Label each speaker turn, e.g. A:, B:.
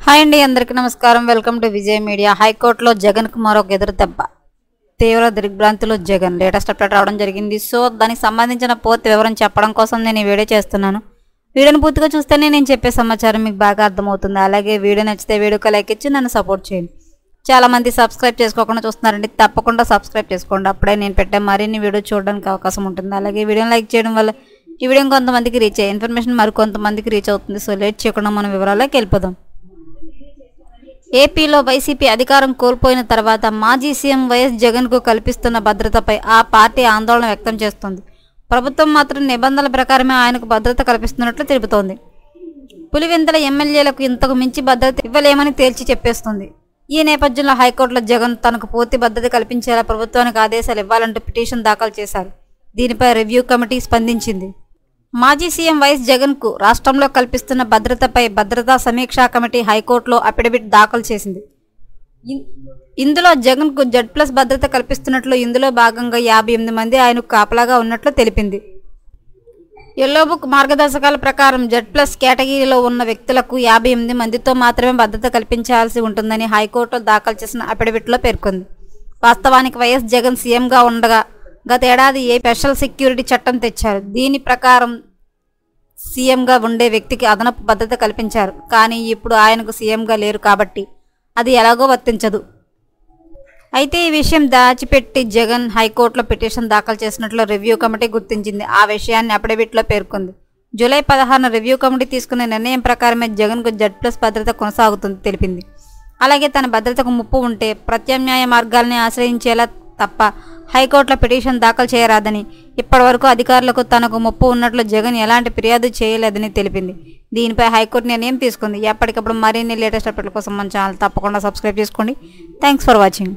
A: Hi అండి, అందరికీ నమస్కారం. Welcome to Vijay media. హైకోర్టులో జగన్ కు మరొక ఎదురు దెబ్బ. తీవ్ర దిగ్భ్రాంతిలో జగన్ లేటెస్ట్ అప్డేట్ రావడం జరిగింది. సో దానికి సంబంధించిన పూర్తి వివరం చెప్పడం కోసం నేను ఈ వీడియో చేస్తున్నాను. వీడియోని పూర్తిగా చూస్తేనే నేను చెప్పే సమాచారం మీకు బాగా అర్థమవుతుంది. అలాగే వీడియో నచ్చితే వీడియోకి లైక్ ఇచ్చి నన్ను సపోర్ట్ చేయండి. చాలా మంది సబ్స్క్రైబ్ చేసుకోకుండా చూస్తున్నారండి, తప్పకుండా సబ్స్క్రైబ్ చేసుకోండి. అప్పుడే నేను పెట్టే మరిన్ని వీడియో చూడడానికి అవకాశం ఉంటుంది. అలాగే వీడియోని లైక్ చేయడం వల్ల ఈ వీడియో కొంతమందికి రీచ్ అయ్యే ఇన్ఫర్మేషన్ మరికొంతమందికి రీచ్ అవుతుంది. సో లేట్ చేయకుండా మనం వివరాల్లోకి వెళ్ళిపోదాం. ఏపీలో వైసీపీ అధికారం కోల్పోయిన తర్వాత మాజీ సీఎం వైఎస్ జగన్కు కల్పిస్తున్న భద్రతపై ఆ పార్టీ ఆందోళన వ్యక్తం చేస్తోంది. ప్రభుత్వం మాత్రం నిబంధనల ప్రకారమే ఆయనకు భద్రత కల్పిస్తున్నట్లు తెలుపుతోంది. పులివెందుల ఎమ్మెల్యేలకు ఇంతకు మించి భద్రత ఇవ్వలేమని తేల్చి చెప్పేస్తుంది. ఈ నేపథ్యంలో హైకోర్టులో జగన్ తనకు పూర్తి భద్రత కల్పించేలా ప్రభుత్వానికి ఆదేశాలు ఇవ్వాలంటూ పిటిషన్ దాఖలు చేశారు. దీనిపై రివ్యూ కమిటీ స్పందించింది. మాజీ సీఎం వైఎస్ జగన్కు రాష్ట్రంలో కల్పిస్తున్న భద్రతపై భద్రతా సమీక్షా కమిటీ హైకోర్టులో అఫిడవిట్ దాఖలు చేసింది. ఇందులో జగన్కు Z+ భద్రత కల్పిస్తున్నట్లు, ఇందులో భాగంగా 58 మంది ఆయనకు కాపలాగా ఉన్నట్లు తెలిపింది. ఎల్లో బుక్ మార్గదర్శకాల ప్రకారం Z+ కేటగిరీలో ఉన్న వ్యక్తులకు 58 మందితో మాత్రమే భద్రత కల్పించాల్సి ఉంటుందని హైకోర్టులో దాఖలు చేసిన అఫిడవిట్లో పేర్కొంది. వాస్తవానికి వైఎస్ జగన్ సీఎంగా ఉండగా గత ఏడాది స్పెషల్ సెక్యూరిటీ చట్టం తెచ్చారు. దీని ప్రకారం సీఎంగా ఉండే వ్యక్తికి అదనపు భద్రత కల్పించారు. కానీ ఇప్పుడు ఆయనకు సీఎంగా లేరు కాబట్టి అది ఎలాగో వర్తించదు. అయితే ఈ విషయం దాచిపెట్టి జగన్ హైకోర్టులో పిటిషన్ దాఖలు చేసినట్లు రివ్యూ కమిటీ గుర్తించింది. ఆ విషయాన్ని అఫిడవిట్లో పేర్కొంది. జూలై 16న రివ్యూ కమిటీ తీసుకునే నిర్ణయం ప్రకారమే జగన్కు Z+ భద్రత కొనసాగుతుంది తెలిపింది. అలాగే తన భద్రతకు ముప్పు ఉంటే ప్రత్యామ్నాయ మార్గాల్ని ఆశ్రయించేలా తప్ప హైకోర్టులో పిటిషన్ దాఖలు చేయరాదని, ఇప్పటివరకు అధికారులకు తనకు ముప్పు ఉన్నట్లు జగన్ ఎలాంటి ఫిర్యాదు చేయలేదని తెలిపింది. దీనిపై హైకోర్టు నిర్ణయం తీసుకుంది. ఎప్పటికప్పుడు మరిన్ని లేటెస్ట్ అప్డేట్ల కోసం మన ఛానల్ తప్పకుండా సబ్స్క్రైబ్ చేసుకోండి. Thanks for watching.